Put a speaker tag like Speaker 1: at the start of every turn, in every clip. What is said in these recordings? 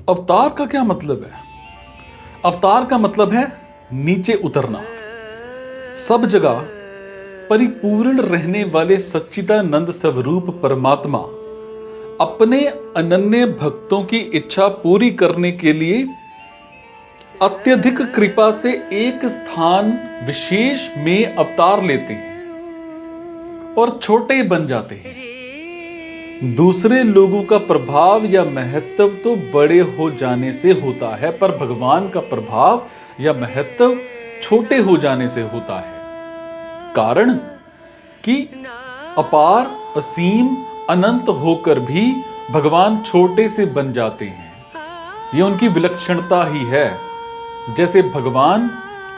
Speaker 1: अवतार का क्या मतलब है? अवतार का मतलब है नीचे उतरना। सब जगह परिपूर्ण रहने वाले सच्चिदानंद स्वरूप परमात्मा अपने अनन्य भक्तों की इच्छा पूरी करने के लिए अत्यधिक कृपा से एक स्थान विशेष में अवतार लेते हैं और छोटे बन जाते हैं। दूसरे लोगों का प्रभाव या महत्व तो बड़े हो जाने से होता है, पर भगवान का प्रभाव या महत्व छोटे हो जाने से होता है। कारण कि अपार, असीम, अनंत होकर भी भगवान छोटे से बन जाते हैं। यह उनकी विलक्षणता ही है। जैसे भगवान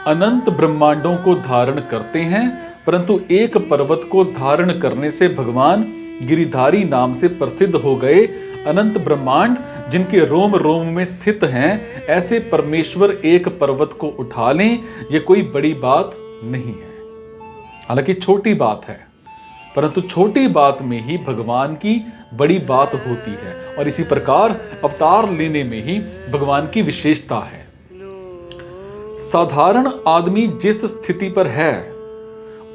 Speaker 1: अनंत ब्रह्मांडों को धारण करते हैं, परंतु एक पर्वत को धारण करने से भगवान गिरिधारी नाम से प्रसिद्ध हो गए। अनंत ब्रह्मांड जिनके रोम रोम में स्थित हैं, ऐसे परमेश्वर एक पर्वत को उठा लें, यह कोई बड़ी बात नहीं है। हालांकि छोटी बात है, परंतु छोटी बात में ही भगवान की बड़ी बात होती है। और इसी प्रकार अवतार लेने में ही भगवान की विशेषता है। साधारण आदमी जिस स्थिति पर है,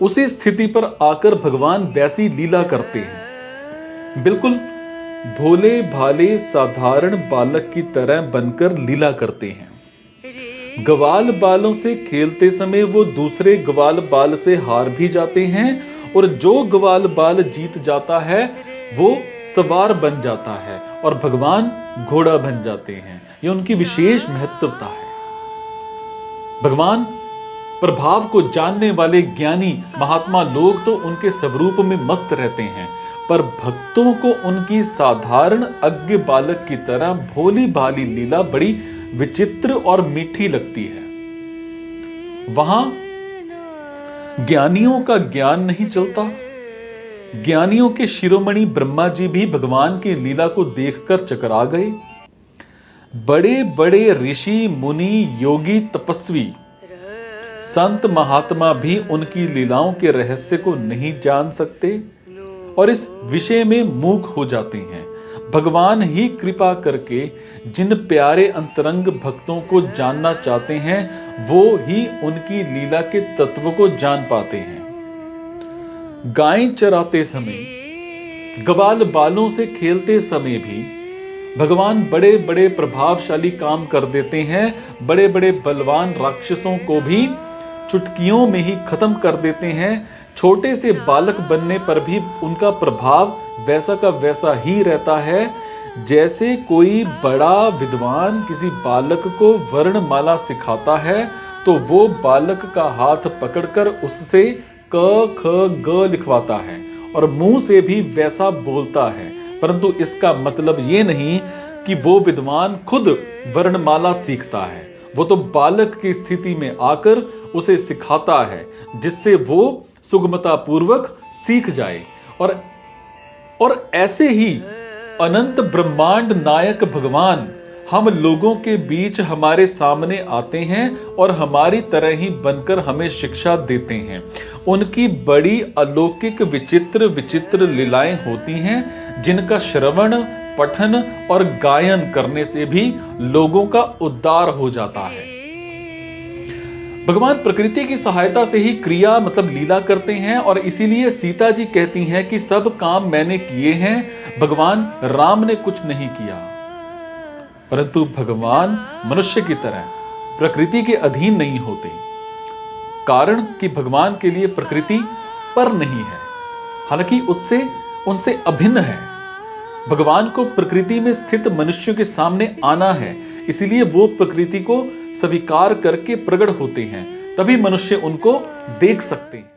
Speaker 1: उसी स्थिति पर आकर भगवान वैसी लीला करते हैं। बिल्कुल भोले भाले साधारण बालक की तरह बनकर लीला करते हैं। ग्वाल बालों से खेलते समय वो दूसरे ग्वाल बाल से हार भी जाते हैं, और जो ग्वाल बाल जीत जाता है वो सवार बन जाता है और भगवान घोड़ा बन जाते हैं। ये उनकी विशेष महत्वता है। भगवान प्रभाव को जानने वाले ज्ञानी महात्मा लोग तो उनके स्वरूप में मस्त रहते हैं, पर भक्तों को उनकी साधारण अज्ञ बालक की तरह भोली भाली लीला बड़ी विचित्र और मीठी लगती है। वहां ज्ञानियों का ज्ञान नहीं चलता। ज्ञानियों के शिरोमणि ब्रह्मा जी भी भगवान की लीला को देखकर चकरा गए। बड़े बड़े ऋषि मुनि योगी तपस्वी संत महात्मा भी उनकी लीलाओं के रहस्य को नहीं जान सकते और इस विषय में मूक हो जाते हैं। भगवान ही कृपा करके जिन प्यारे अंतरंग भक्तों को जानना चाहते हैं, वो ही उनकी लीला के तत्व को जान पाते हैं। गाय चराते समय, ग्वाल बालों से खेलते समय भी भगवान बड़े बड़े प्रभावशाली काम कर देते हैं। बड़े बड़े बलवान राक्षसों को भी चुटकियों में ही खत्म कर देते हैं। छोटे से बालक बनने पर भी उनका प्रभाव वैसा का वैसा ही रहता है। जैसे कोई बड़ा विद्वान किसी बालक को वर्णमाला सिखाता है, तो वो बालक का हाथ पकड़कर उससे क ख ग लिखवाता है और मुंह से भी वैसा बोलता है। परंतु इसका मतलब ये नहीं कि वो विद्वान खुद वर्णमाला सीखता है। वो तो बालक की स्थिति में आकर उसे सिखाता है, जिससे वो सुगमता पूर्वक सीख जाए। और ऐसे ही अनंत ब्रह्मांड नायक भगवान हम लोगों के बीच हमारे सामने आते हैं और हमारी तरह ही बनकर हमें शिक्षा देते हैं। उनकी बड़ी अलौकिक विचित्र विचित्र लीलाएं होती हैं, जिनका श्रवण, पठन और गायन करने से भी लोगों का उद्धार हो जाता है। भगवान प्रकृति की सहायता से ही क्रिया मतलब लीला करते हैं, और इसीलिए सीता जी कहती हैं कि सब काम मैंने किए हैं, भगवान राम ने कुछ नहीं किया। परंतु भगवान मनुष्य की तरह प्रकृति के अधीन नहीं होते, कारण कि भगवान के लिए प्रकृति पर नहीं है, हालांकि उनसे अभिन्न है। भगवान को प्रकृति में स्थित मनुष्यों के सामने आना है, इसीलिए वो प्रकृति को स्वीकार करके प्रकट होते हैं, तभी मनुष्य उनको देख सकते हैं।